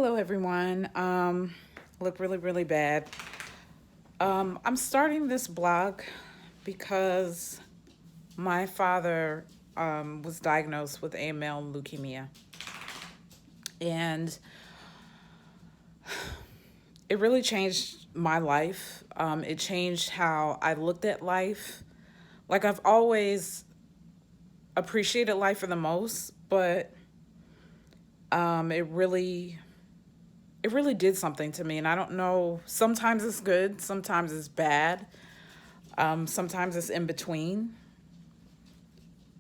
Hello, everyone. Look really, really bad. I'm starting this blog because my father was diagnosed with AML and leukemia. And it really changed my life. It changed how I looked at life. Like, I've always appreciated life for the most, but it really did something to me. And I don't know, sometimes it's good, sometimes it's bad. Sometimes it's in between.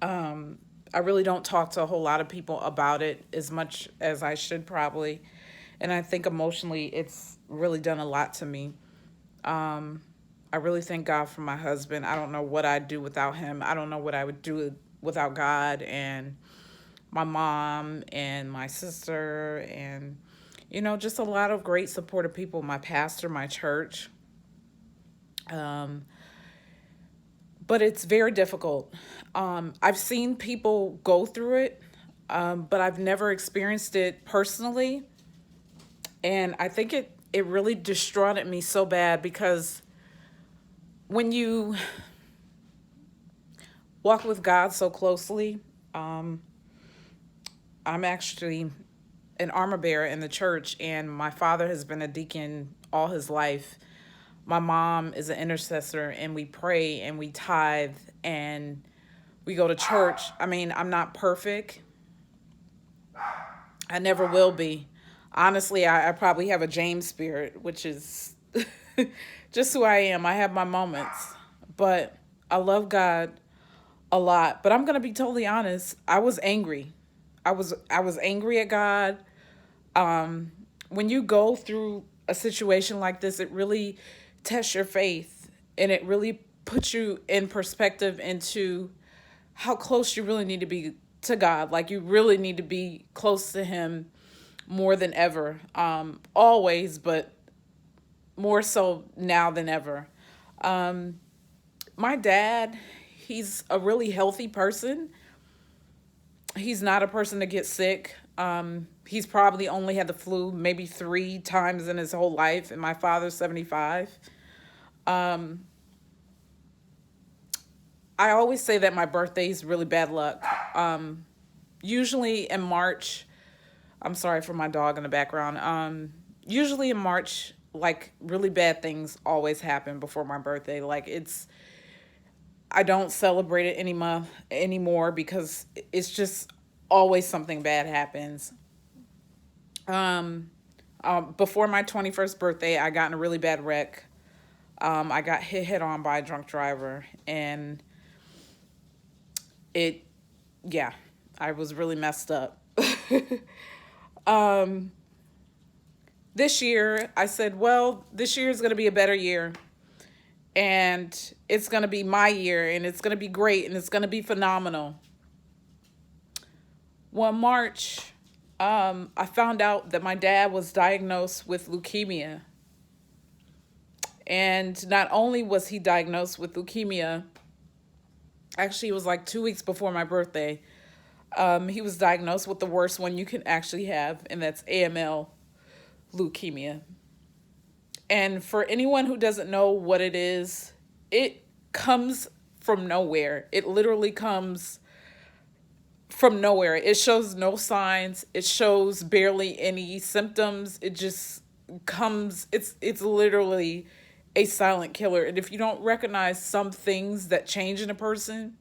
I really don't talk to a whole lot of people about it as much as I should probably. And I think emotionally, it's really done a lot to me. I really thank God for my husband. I don't know what I'd do without him. I don't know what I would do without God and my mom and my sister and, just a lot of great supportive people, my pastor, my church. Um, but it's very difficult. I've seen people go through it, but I've never experienced it personally. And I think it really distraughted me so bad because when you walk with God so closely, um, I'm actually an armor bearer in the church, and my father has been a deacon all his life. My mom is an intercessor, and we pray and we tithe and we go to church. I mean, I'm not perfect. I never will be. Honestly, I probably have a James spirit, which is just who I am. I have my moments, but I love God a lot. But I'm gonna be totally honest. I was angry. I was angry at God. When you go through a situation like this, it really tests your faith, and it really puts you in perspective into how close you really need to be to God. Like, you really need to be close to Him more than ever. Always, but more so now than ever. My dad, he's a really healthy person. He's not a person that gets sick. He's probably only had the flu maybe 3 times in his whole life, and my father's 75. Um, I always say that my birthday is really bad luck. Usually in March, I'm sorry for my dog in the background. Usually in March, like, really bad things always happen before my birthday. Like, I don't celebrate it anymore because it's just always something bad happens. Um, Before my 21st birthday, I got in a really bad wreck. I got hit head on by a drunk driver, and it, yeah, I was really messed up. um, this year, I said, well, this year is going to be a better year, and it's going to be my year, and it's going to be great, and it's going to be phenomenal. One March, I found out that my dad was diagnosed with leukemia. And not only was he diagnosed with leukemia, actually, it was like 2 weeks before my birthday, he was diagnosed with the worst one you can actually have, and that's AML leukemia. And for anyone who doesn't know what it is, it comes from nowhere. It literally comes from nowhere. It shows no signs. It shows barely any symptoms. It just comes, it's literally a silent killer. And if you don't recognize some things that change in a person,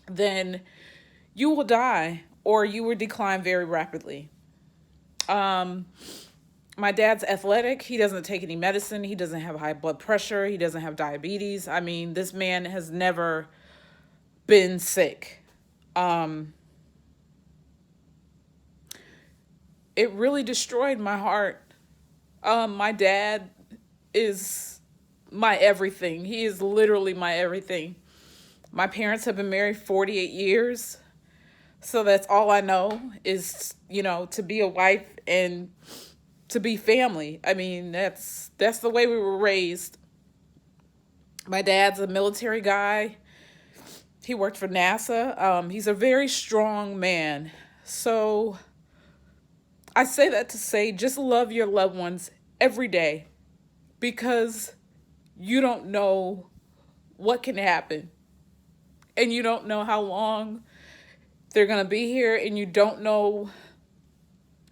then you will die or you will decline very rapidly. Um my dad's athletic. He doesn't take any medicine. He doesn't have high blood pressure. He doesn't have diabetes. I mean, this man has never been sick. Um it really destroyed my heart. My dad is my everything. He is literally my everything. My parents have been married 48 years. So that's all I know is, to be a wife and to be family. I mean, that's the way we were raised. My dad's a military guy. He worked for NASA. He's a very strong man. So I say that to say just love your loved ones every day, because you don't know what can happen, and you don't know how long they're going to be here, and you don't know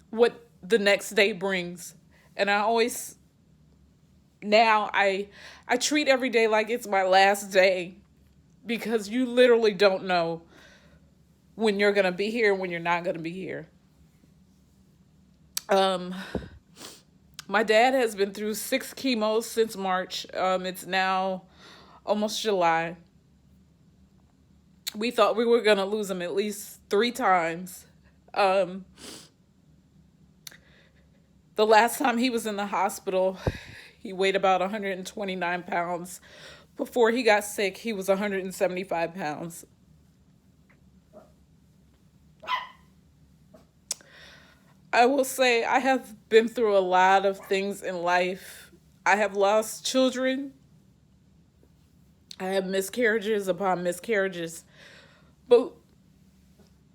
what the next day brings. And I treat every day like it's my last day, because you literally don't know when you're going to be here and when you're not going to be here. My dad has been through 6 chemos since March. It's now almost July. We thought we were going to lose him at least 3 times. The last time he was in the hospital, he weighed about 129 pounds. Before he got sick, he was 175 pounds. I will say I have been through a lot of things in life. I have lost children. I have miscarriages upon miscarriages. But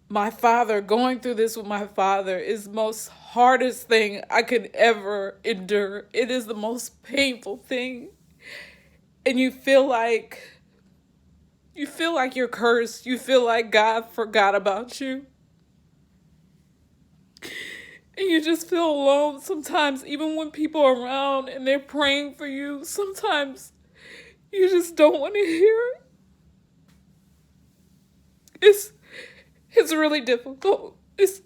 my father, going through this with my father, is the most hardest thing I could ever endure. It is the most painful thing. And you feel like you're cursed. You feel like God forgot about you. And you just feel alone sometimes, even when people are around and they're praying for you. Sometimes you just don't want to hear it. It's really difficult. It's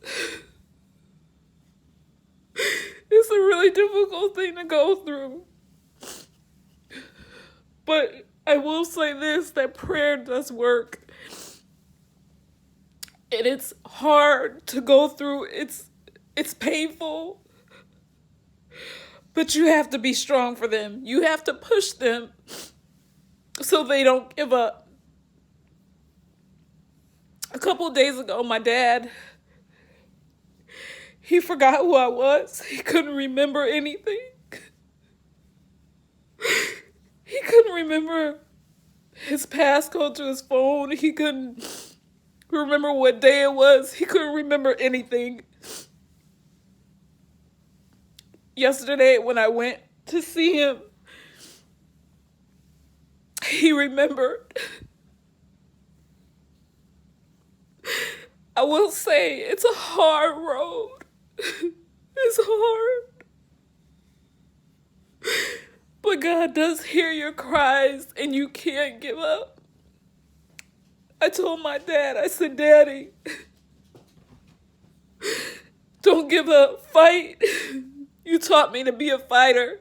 a really difficult thing to go through. But I will say this, that prayer does work. And it's hard to go through. It's painful. But you have to be strong for them. You have to push them so they don't give up. A couple of days ago, my dad, he forgot who I was. He couldn't remember anything. He couldn't remember his passcode to his phone. He couldn't remember what day it was. He couldn't remember anything. Yesterday, when I went to see him, he remembered. I will say, it's a hard road. It's hard. But God does hear your cries, and you can't give up. I told my dad, I said, Daddy, don't give up. Fight. You taught me to be a fighter.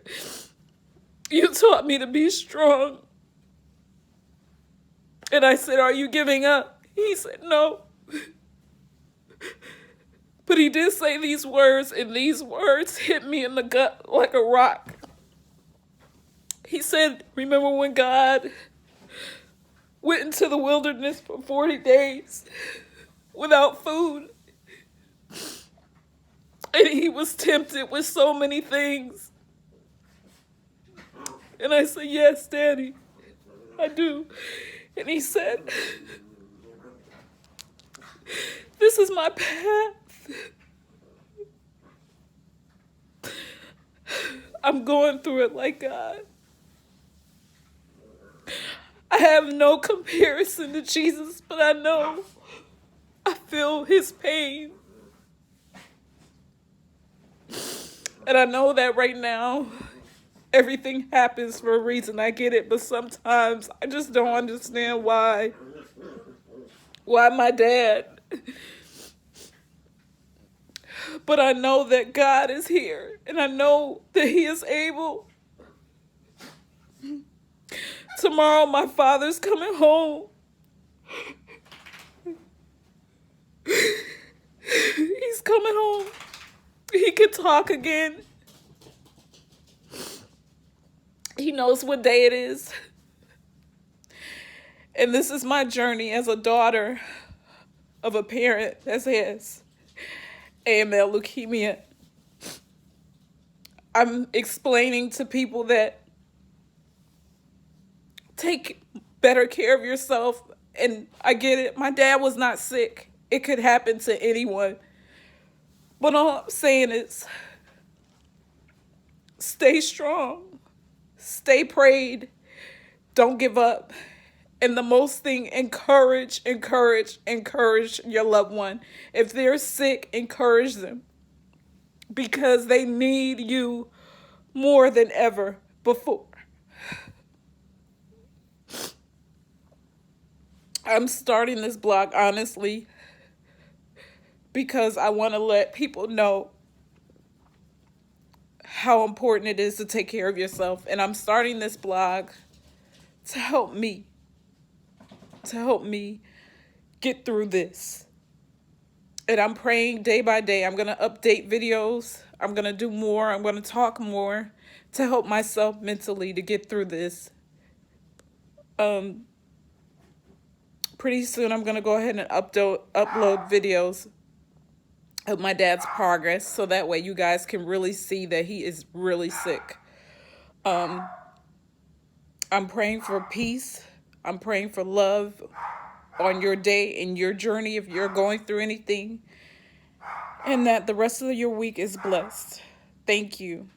You taught me to be strong. And I said, are you giving up? He said, no. But he did say these words, and these words hit me in the gut like a rock. He said, remember when God went into the wilderness for 40 days without food? And he was tempted with so many things. And I said, yes, Daddy, I do. And he said, this is my path. I'm going through it like God. I have no comparison to Jesus, but I feel his pain. And I know that right now, everything happens for a reason. I get it, but sometimes I just don't understand why. Why my dad? But I know that God is here, and I know that he is able. Tomorrow, my father's coming home. He's coming home. He can talk again. He knows what day it is. And this is my journey as a daughter of a parent that has AML leukemia. I'm explaining to people that take better care of yourself. And I get it. My dad was not sick. It could happen to anyone. But all I'm saying is stay strong, stay prayed, don't give up. And the most thing, encourage your loved one. If they're sick, encourage them because they need you more than ever before. I'm starting this blog honestly because I want to let people know how important it is to take care of yourself. And I'm starting this blog to help me get through this. And I'm praying day by day. I'm going to update videos. I'm going to do more. I'm going to talk more to help myself mentally to get through this. Pretty soon I'm going to go ahead and upload videos of my dad's progress so that way you guys can really see that he is really sick. I'm praying for peace. I'm praying for love on your day in your journey if you're going through anything, and that the rest of your week is blessed. Thank you.